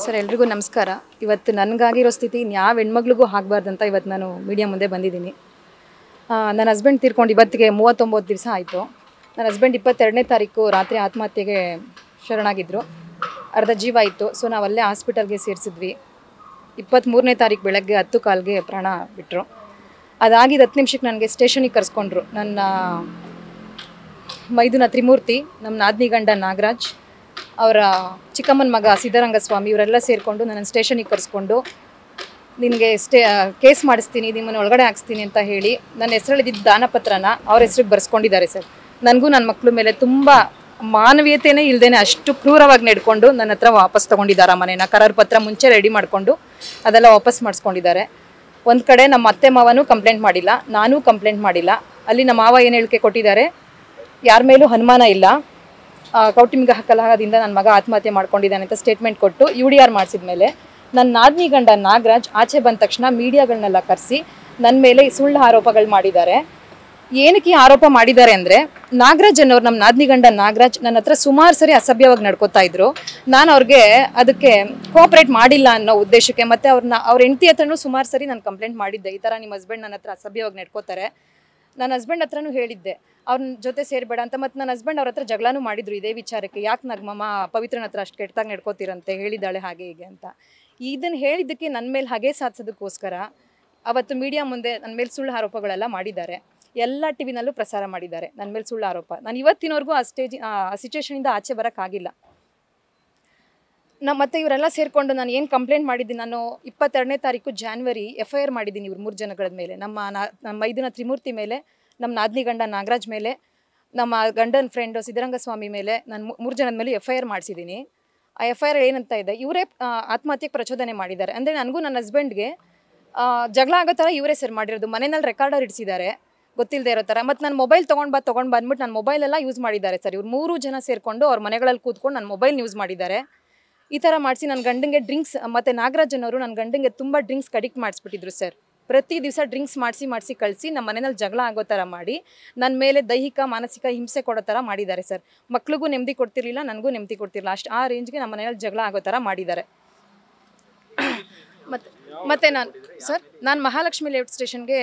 Sir ಎಲ್ರಿಗೂ ನಮಸ್ಕಾರ. ಇವತ್ತು ನನಗಾಗಿರೋ ಸ್ಥಿತಿ ಯಾವ ಹೆಣ್ಮಗಳಿಗೂ ಆಗಬಾರ್ದಂತ ಇವತ್ತು ನಾನು ಮೀಡಿಯಾ ಮುಂದೆ ಬಂದಿದ್ದೀನಿ. ನನ್ನ ಹಸ್ಬೆಂಡ್ ತೀರ್ಕೊಂಡು ಇವತ್ತಿಗೆ 39 ದಿವಸ ಆಯಿತು. ನನ್ನ ಹಸ್ಬೆಂಡ್ 22ನೇ ತಾರೀಕು ರಾತ್ರಿ ಆತ್ಮಹತ್ಯೆಗೆ ಶರಣಾಗಿದ್ದರು. ಅರ್ಧ ಜೀವ ಇತ್ತು. ಸೊ ನಾವು ಅಲ್ಲೇ ಹಾಸ್ಪಿಟಲ್ಗೆ ಸೇರಿಸಿದ್ವಿ. 23ನೇ ತಾರೀಕು ಬೆಳಗ್ಗೆ 10:15ಗೆ ಪ್ರಾಣ ಬಿಟ್ಟರು. ಅದಾಗಿದ್ದು 10 ನಿಮಿಷಕ್ಕೆ ನನಗೆ ಸ್ಟೇಷನಿಗೆ ಕರೆಸ್ಕೊಂಡ್ರು. ನನ್ನ ಮೈದುನ ತ್ರಿಮೂರ್ತಿ, ನಮ್ಮ ನಾದಿನಿ ಗಂಡ ನಾಗರಾಜ್, ಅವರ ಚಿಕ್ಕಮ್ಮನ ಮಗ ಸಿದ್ದರಂಗಸ್ವಾಮಿ ಇವರೆಲ್ಲ ಸೇರಿಕೊಂಡು ನನ್ನ ಸ್ಟೇಷನಿಗೆ ಕರೆಸ್ಕೊಂಡು ನಿನಗೆ ಕೇಸ್ ಮಾಡಿಸ್ತೀನಿ, ನಿಮ್ಮನ್ನು ಒಳಗಡೆ ಹಾಕ್ಸ್ತೀನಿ ಅಂತ ಹೇಳಿ ನನ್ನ ಹೆಸರಲ್ಲಿದ್ದ ದಾನಪತ್ರನ ಅವ್ರ ಹೆಸ್ರಿಗೆ ಬರ್ಸ್ಕೊಂಡಿದ್ದಾರೆ ಸರ್. ನನಗೂ ನನ್ನ ಮಕ್ಕಳ ಮೇಲೆ ತುಂಬ ಮಾನವೀಯತೆಯೇ ಇಲ್ಲದೇನೆ ಅಷ್ಟು ಕ್ರೂರವಾಗಿ ನಡ್ಕೊಂಡು ನನ್ನ ಹತ್ರ ವಾಪಸ್ ತೊಗೊಂಡಿದ್ದಾರೆ. ಮನೇನ ಕರಾರು ಪತ್ರ ಮುಂಚೆ ರೆಡಿ ಮಾಡಿಕೊಂಡು ಅದೆಲ್ಲ ವಾಪಸ್ ಮಾಡಿಸ್ಕೊಂಡಿದ್ದಾರೆ. ಒಂದು ಕಡೆ ನಮ್ಮ ಅತ್ತೆ ಮಾವನೂ ಕಂಪ್ಲೇಂಟ್ ಮಾಡಿಲ್ಲ, ನಾನೂ ಕಂಪ್ಲೇಂಟ್ ಮಾಡಿಲ್ಲ. ಅಲ್ಲಿ ನಮ್ಮ ಮಾವ ಏನು ಹೇಳಿಕೆ ಕೊಟ್ಟಿದ್ದಾರೆ, ಯಾರ ಮೇಲೂ ಅನುಮಾನ ಇಲ್ಲ, ಕೌಟುಂಬಿಕ ಕಲಹದಿಂದ ನನ್ನ ಮಗ ಆತ್ಮಹತ್ಯೆ ಮಾಡ್ಕೊಂಡಿದ್ದಾನೆ ಅಂತ ಸ್ಟೇಟ್ಮೆಂಟ್ ಕೊಟ್ಟು UDR ಮಾಡಿಸಿದ ಮೇಲೆ ನನ್ನ ನಾದಿನಿ ಗಂಡ ನಾಗರಾಜ್ ಆಚೆ ಬಂದ ತಕ್ಷಣ ಮೀಡಿಯಾಗಳನ್ನೆಲ್ಲ ಕರೆಸಿ ನನ್ನ ಮೇಲೆ ಸುಳ್ಳು ಆರೋಪಗಳು ಮಾಡಿದ್ದಾರೆ. ಏನಕ್ಕೆ ಈ ಆರೋಪ ಮಾಡಿದ್ದಾರೆ ಅಂದರೆ, ನಾಗರಾಜ್ ಅನ್ನೋರು, ನಮ್ಮ ನಾದಿನಿ ಗಂಡ ನಾಗರಾಜ್ ನನ್ನ ಹತ್ರ ಸುಮಾರು ಸರಿ ಅಸಭ್ಯವಾಗಿ ನಡ್ಕೋತಾ ಇದ್ರು. ನಾನು ಅವ್ರಿಗೆ ಅದಕ್ಕೆ ಕೋಆಪ್ರೇಟ್ ಮಾಡಿಲ್ಲ ಅನ್ನೋ ಉದ್ದೇಶಕ್ಕೆ, ಮತ್ತು ಅವ್ರ ಹೆಂಡತಿ ಹತ್ರನೂ ಸುಮಾರು ಸರಿ ನಾನು ಕಂಪ್ಲೇಂಟ್ ಮಾಡಿದ್ದೆ, ಈ ಥರ ನಿಮ್ಮ ಹಸ್ಬೆಂಡ್ ನನ್ನ ಹತ್ರ ಅಸಭ್ಯವಾಗಿ ನಡ್ಕೋತಾರೆ. ನನ್ನ ಹಸ್ಬೆಂಡ್ ಹತ್ರನೂ ಹೇಳಿದ್ದೆ ಅವ್ರ ಜೊತೆ ಸೇರಬೇಡ ಅಂತ. ಮತ್ತು ನನ್ನ ಹಸ್ಬೆಂಡ್ ಅವ್ರ ಹತ್ರ ಜಗಳನೂ ಮಾಡಿದ್ರು ಇದೇ ವಿಚಾರಕ್ಕೆ, ಯಾಕೆ ನಗ್ಮಮ್ಮ ಪವಿತ್ರನ ಹತ್ರ ಅಷ್ಟು ಕೆಟ್ಟದಾಗಿ ನಡ್ಕೋತೀರಂತೆ, ಹೇಳಿದ್ದಾಳೆ ಹಾಗೆ ಹೀಗೆ ಅಂತ. ಇದನ್ನು ಹೇಳಿದ್ದಕ್ಕೆ ನನ್ನ ಮೇಲೆ ಹಾಗೆ ಸಾಧಿಸೋದಕ್ಕೋಸ್ಕರ ಅವತ್ತು ಮೀಡಿಯಾ ಮುಂದೆ ನನ್ನ ಮೇಲೆ ಸುಳ್ಳು ಆರೋಪಗಳೆಲ್ಲ ಮಾಡಿದ್ದಾರೆ. ಎಲ್ಲ ಟಿವಿನಲ್ಲೂ ಪ್ರಸಾರ ಮಾಡಿದ್ದಾರೆ ನನ್ನ ಮೇಲೆ ಸುಳ್ಳು ಆರೋಪ. ನಾನು ಇವತ್ತಿನವರೆಗೂ ಆ ಸಿಚುವೇಶನಿಂದ ಆಚೆ ಬರೋಕ್ಕಾಗಿಲ್ಲ. ಮತ್ತು ಇವರೆಲ್ಲ ಸೇರಿಕೊಂಡು ನಾನು ಏನು ಕಂಪ್ಲೇಂಟ್ ಮಾಡಿದ್ದೀನಿ, ನಾನು 22ನೇ ತಾರೀಕು ಜಾನ್ವರಿ FIR ಮಾಡಿದ್ದೀನಿ ಇವ್ರು 3 ಜನಗಳ ಮೇಲೆ. ನಮ್ಮ ಮೈದುನ ತ್ರಿಮೂರ್ತಿ ಮೇಲೆ, ನಮ್ಮ ನಾದಿನಿ ಗಂಡ ನಾಗರಾಜ್ ಮೇಲೆ, ನಮ್ಮ ಗಂಡನ ಫ್ರೆಂಡು ಸಿದ್ದರಂಗಸ್ವಾಮಿ ಮೇಲೆ, ನಾನು 3 ಜನದ ಮೇಲೆ FIR ಮಾಡಿಸಿದ್ದೀನಿ. ಆ FIR ಏನಂತ ಇದೆ, ಇವರೇ ಆತ್ಮಹತ್ಯೆಗೆ ಪ್ರಚೋದನೆ ಮಾಡಿದ್ದಾರೆ. ಅಂದರೆ ನನಗೂ ನನ್ನ ಹಸ್ಬೆಂಡ್ಗೆ ಜಗಳ ಆಗೋ ಥರ ಇವರೇ ಸರ್ ಮಾಡಿರೋದು. ಮನೆಯಲ್ಲಿ ರೆಕಾರ್ಡರ್ ಇಡಿಸಿದ್ದಾರೆ ಗೊತ್ತಿಲ್ಲದೆ ಇರೋ ಥರ. ಮತ್ತು ನಾನು ಮೊಬೈಲ್ ತೊಗೊಂಡು ಬಂದ್ಬಿಟ್ಟು ನನ್ನ ಮೊಬೈಲೆಲ್ಲ ಯೂಸ್ ಮಾಡಿದ್ದಾರೆ ಸರ್. ಇವ್ರು 3 ಜನ ಸೇರಿಕೊಂಡು ಅವ್ರ ಮನೆಗಳಲ್ಲಿ ಕೂತ್ಕೊಂಡು ನನ್ನ ಮೊಬೈಲ್ ಯೂಸ್ ಮಾಡಿದ್ದಾರೆ. ಈ ಥರ ಮಾಡಿಸಿ ನನ್ನ ಗಂಡಂಗೆ ಡ್ರಿಂಕ್ಸ್, ಮತ್ತು ನಾಗರಾಜನವರು ನನ್ನ ಗಂಡಂಗೆ ತುಂಬ ಡ್ರಿಂಕ್ಸ್ ಅಡಿಕ್ಟ್ ಮಾಡಿಸ್ಬಿಟ್ಟಿದ್ರು ಸರ್. ಪ್ರತಿ ದಿವಸ ಡ್ರಿಂಕ್ಸ್ ಮಾಡಿಸಿ ಕಳಿಸಿ ನಮ್ಮ ಮನೆಯಲ್ಲಿ ಜಗಳ ಆಗೋ ಥರ ಮಾಡಿ ನನ್ನ ಮೇಲೆ ದೈಹಿಕ ಮಾನಸಿಕ ಹಿಂಸೆ ಕೊಡೋ ಥರ ಮಾಡಿದ್ದಾರೆ ಸರ್. ಮಕ್ಳಿಗೂ ನೆಮ್ಮದಿ ಕೊಡ್ತಿರ್ಲಿಲ್ಲ, ನನಗೂ ನೆಮ್ಮದಿ ಕೊಡ್ತಿರಲಿಲ್ಲ. ಆ ರೇಂಜ್ಗೆ ನಮ್ಮ ಮನೆಯಲ್ಲಿ ಜಗಳ ಆಗೋ ಥರ ಮಾಡಿದ್ದಾರೆ. ಮತ್ತು ನಾನು ಮಹಾಲಕ್ಷ್ಮಿ ಲೇಔಟ್ ಸ್ಟೇಷನ್ಗೆ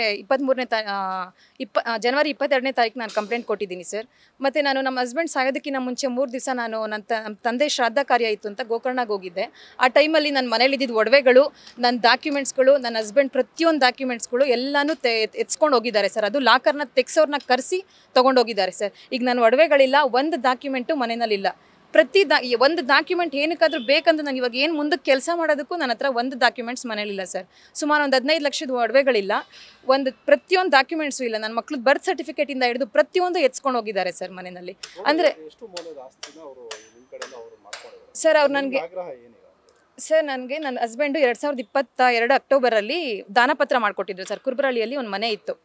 ಜನವರಿ 22ನೇ ತಾರೀಕು ನಾನು ಕಂಪ್ಲೇಂಟ್ ಕೊಟ್ಟಿದ್ದೀನಿ ಸರ್. ಮತ್ತು ನಾನು ನಮ್ಮ ಹಸ್ಬೆಂಡ್ ಸಾಯೋದಕ್ಕಿಂತ ಮುಂಚೆ 3 ದಿವಸ ನಾನು ನಮ್ಮ ತಂದೆ ಶ್ರಾದ್ದ ಕಾರ್ಯ ಇತ್ತು ಅಂತ ಗೋಕರ್ಣಗೆ ಹೋಗಿದ್ದೆ. ಆ ಟೈಮಲ್ಲಿ ನನ್ನ ಮನೇಲಿದ್ದಿದ್ದು ಒಡವೆಗಳು, ನನ್ನ ಡಾಕ್ಯುಮೆಂಟ್ಸ್ಗಳು, ನನ್ನ ಹಸ್ಬೆಂಡ್ ಪ್ರತಿಯೊಂದು ಡಾಕ್ಯುಮೆಂಟ್ಸ್ಗಳು ಎಲ್ಲನೂ ಎತ್ಸ್ಕೊಂಡು ಹೋಗಿದ್ದಾರೆ ಸರ್. ಅದು ಲಾಕರ್ನ ತೆಗ್ಸೋರ್ನ ಕರೆಸಿ ತೊಗೊಂಡೋಗಿದ್ದಾರೆ ಸರ್. ಈಗ ನನ್ನ ಒಡವೆಗಳಿಲ್ಲ, ಒಂದು ಡಾಕ್ಯುಮೆಂಟು ಮನೆಯಲ್ಲಿಲ್ಲ. ಒಂದು ಡಾಕ್ಯುಮೆಂಟ್ ಏನಕ್ಕಾದ್ರೂ ಬೇಕಂದ್ರೆ ನಾನು ಇವಾಗ ಏನು ಮುಂದಕ್ಕೆ ಕೆಲಸ ಮಾಡೋದಕ್ಕೂ ನನ್ನ ಹತ್ರ ಒಂದು ಡಾಕ್ಯುಮೆಂಟ್ಸ್ ಮನೇಲಿಲ್ಲ ಸರ್. ಸುಮಾರು ಒಂದು 15 ಲಕ್ಷದ ಒಡವೆಗಳಿಲ್ಲ, ಪ್ರತಿಯೊಂದು ಡಾಕ್ಯುಮೆಂಟ್ಸು ಇಲ್ಲ. ನನ್ನ ಮಕ್ಳದ್ದು ಬರ್ತ್ ಸರ್ಟಿಫಿಕೇಟಿಂದ ಹಿಡಿದು ಪ್ರತಿಯೊಂದು ಎತ್ಸ್ಕೊಂಡು ಹೋಗಿದ್ದಾರೆ ಸರ್ ಮನೆಯಲ್ಲಿ. ಅಂದರೆ ಸರ್ ನನಗೆ ನನ್ನ ಹಸ್ಬೆಂಡು 2022 ಅಕ್ಟೋಬರಲ್ಲಿ ದಾನಪತ್ರ ಮಾಡಿಕೊಟ್ಟಿದ್ರು ಸರ್. ಕುರ್ಬರಳ್ಳಿಯಲ್ಲಿ ಒಂದು ಮನೆ ಇತ್ತು.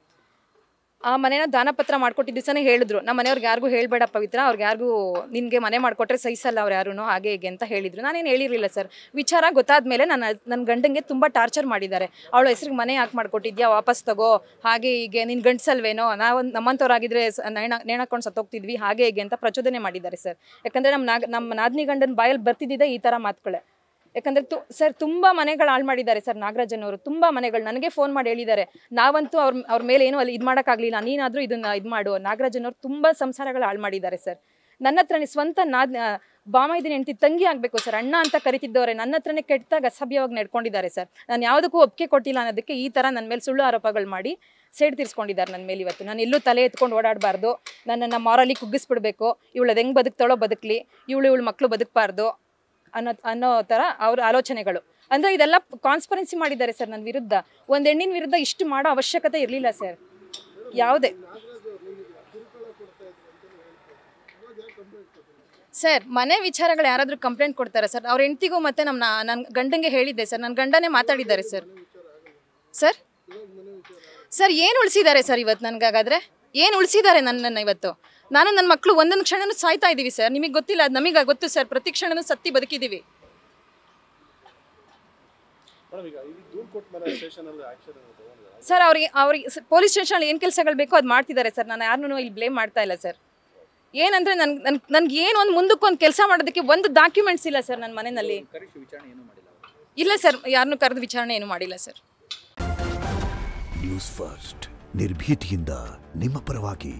ಆ ಮನೇನ ದಾನಪತ್ರ ಮಾಡಿಕೊಟ್ಟಿದ್ದ ದಿವಸನೇ ಹೇಳಿದ್ರು, ನಮ್ಮ ಮನೆಯವ್ರಿಗೆ ಯಾರಿಗೂ ಹೇಳಬೇಡ ಪವಿತ್ರ, ಅವ್ರಿಗೆ ಯಾರಿಗೂ ನಿನಗೆ ಮನೆ ಮಾಡಿಕೊಟ್ರೆ ಸಹಿಸಲ್ಲ ಅವ್ರು ಯಾರೂ, ಹಾಗೆ ಹೀಗೆ ಅಂತ ಹೇಳಿದರು. ನಾನೇನು ಹೇಳಿರಲಿಲ್ಲ ಸರ್. ವಿಚಾರ ಗೊತ್ತಾದ ಮೇಲೆ ನನ್ನ ಗಂಡಂಗೆ ತುಂಬ ಟಾರ್ಚರ್ ಮಾಡಿದ್ದಾರೆ. ಅವಳ ಹೆಸ್ರಿಗೆ ಮನೆ ಯಾಕೆ ಮಾಡಿಕೊಟ್ಟಿದ್ಯಾ, ವಾಪಸ್ ತಗೋ, ಹಾಗೆ ಹೀಗೆ, ನಿನ್ನ ಗಂಡಸಲ್ವೇನೋ, ನಮ್ಮಂಥವ್ರಾಗಿದ್ದರೆ ನೇಣಾಕೊಂಡು ಸತ್ತೋಗ್ತಿದ್ವಿ, ಹಾಗೆ ಹೀಗೆ ಅಂತ ಪ್ರಚೋದನೆ ಮಾಡಿದ್ದಾರೆ ಸರ್. ಯಾಕಂದರೆ ನಮ್ಮ ನಾದಿನಿ ಗಂಡನ ಬಾಯಲ್ಲಿ ಬರ್ತಿದ್ದಿದೆ ಈ ಥರ ಮಾತುಗಳೇ. ಯಾಕಂದರೆ ಸರ್ ತುಂಬ ಮನೆಗಳು ಹಾಳು ಮಾಡಿದ್ದಾರೆ ಸರ್ ನಾಗರಾಜನವರು. ತುಂಬ ಮನೆಗಳು ನನಗೆ ಫೋನ್ ಮಾಡಿ ಹೇಳಿದ್ದಾರೆ. ನಾವಂತೂ ಅವ್ರ ಮೇಲೆ ಏನೂ ಅಲ್ಲಿ ಇದು ಮಾಡೋಕ್ಕಾಗಲಿಲ್ಲ, ನೀನಾದರೂ ಇದನ್ನು ಇದು ಮಾಡು. ನಾಗರಾಜನವರು ತುಂಬ ಸಂಸಾರಗಳು ಹಾಳು ಮಾಡಿದ್ದಾರೆ ಸರ್. ನನ್ನ ಹತ್ರನೇ ಸ್ವಂತ ಬಾಮೈದಿನ ಹೆಂಡತಿ ತಂಗಿ ಆಗಬೇಕು ಸರ್, ಅಣ್ಣ ಅಂತ ಕರಿತಿದ್ದವರೇ ನನ್ನ ಹತ್ರನೇ ಕೆಟ್ಟದಾಗ ಅಸಭ್ಯವಾಗಿ ನಡ್ಕೊಂಡಿದ್ದಾರೆ ಸರ್. ನಾನು ಯಾವುದಕ್ಕೂ ಒಪ್ಪಿಗೆ ಕೊಟ್ಟಿಲ್ಲ ಅನ್ನೋದಕ್ಕೆ ಈ ಥರ ನನ್ನ ಮೇಲೆ ಸುಳ್ಳು ಆರೋಪಗಳು ಮಾಡಿ ಸೇಡ್ ತೀರಿಸ್ಕೊಂಡಿದ್ದಾರೆ ನನ್ನ ಮೇಲೆ. ಇವತ್ತು ನಾನು ಎಲ್ಲೂ ತಲೆ ಎತ್ಕೊಂಡು ಓಡಾಡಬಾರ್ದು, ನನ್ನನ್ನು ಮಾರಲಿ ಕುಗ್ಗಿಸ್ಬಿಡ್ಬೇಕು, ಇವಳದು ಹೆಂಗೆ ಬದುಕ್ತಾಳೋ ಬದುಕಲಿ, ಇವಳು ಮಕ್ಕಳು ಬದುಕಬಾರ್ದು ಅನ್ನೋ ಥರ ಅವ್ರ ಆಲೋಚನೆಗಳು. ಅಂದರೆ ಇದೆಲ್ಲ ಕಾನ್ಸ್ಪರೆನ್ಸಿ ಮಾಡಿದ್ದಾರೆ ಸರ್ ನನ್ನ ವಿರುದ್ಧ. ಒಂದು ಹೆಣ್ಣಿನ ವಿರುದ್ಧ ಇಷ್ಟು ಮಾಡೋ ಅವಶ್ಯಕತೆ ಇರಲಿಲ್ಲ ಸರ್. ಯಾವುದೇ ಸರ್ ಮನೆ ವಿಚಾರಗಳು ಯಾರಾದರೂ ಕಂಪ್ಲೇಂಟ್ ಕೊಡ್ತಾರೆ ಸರ್. ಅವ್ರ ಹೆಂಡ್ತಿಗೂ ಮತ್ತು ನನ್ನ ಗಂಡಂಗೆ ಹೇಳಿದ್ದೆ ಸರ್. ನನ್ನ ಗಂಡನೇ ಮಾತಾಡಿದ್ದಾರೆ ಸರ್. ಸರ್ ಏನು ಉಳಿಸಿದ್ದಾರೆ ಸರ್ ಇವತ್ತು ನನಗಾಗಾದರೆ? ಏನು ಉಳಿಸಿದ್ದಾರೆ ನನ್ನನ್ನು ಇವತ್ತು? ನಾನು ನನ್ನ ಮಕ್ಕಳು ಒಂದೊಂದು ಕ್ಷಣನೂ ಸಾಯ್ತಾ ಇದ್ದೀವಿ ಸರ್. ನಿಮಗೆ ಗೊತ್ತಿಲ್ಲ, ಅದು ನಮಗೆ ಗೊತ್ತು ಸರ್. ಪ್ರತಿ ಕ್ಷಣನೂ ಸತ್ತಿ ಬದುಕಿದ್ದೀವಿ ಸರ್. ಅವ್ರಿಗೆ ಪೊಲೀಸ್ ಸ್ಟೇಷನಲ್ಲಿ ಏನು ಕೆಲಸಗಳು ಬೇಕೋ ಅದು ಮಾಡ್ತಿದ್ದಾರೆ ಸರ್. ನಾನು ಯಾರನ್ನೂ ಇಲ್ಲಿ ಬ್ಲೇಮ್ ಮಾಡ್ತಾ ಇಲ್ಲ ಸರ್. ಏನಂದರೆ ನನ್ಗೆ ಏನು ಒಂದು ಮುಂದಕ್ಕೊಂದು ಕೆಲಸ ಮಾಡೋದಕ್ಕೆ ಒಂದು ಡಾಕ್ಯುಮೆಂಟ್ಸ್ ಇಲ್ಲ ಸರ್ ನನ್ನ ಮನೆಯಲ್ಲಿ. ಇಲ್ಲ ಸರ್, ಯಾರನ್ನೂ ಕರೆದು ವಿಚಾರಣೆ ಏನು ಮಾಡಿಲ್ಲ ಸರ್. ನ್ಯೂಸ್ ಫಸ್ಟ್ ನಿರ್ಭೀತಿಯಿಂದ ನಿಮ್ಮ ಪರವಾಗಿ.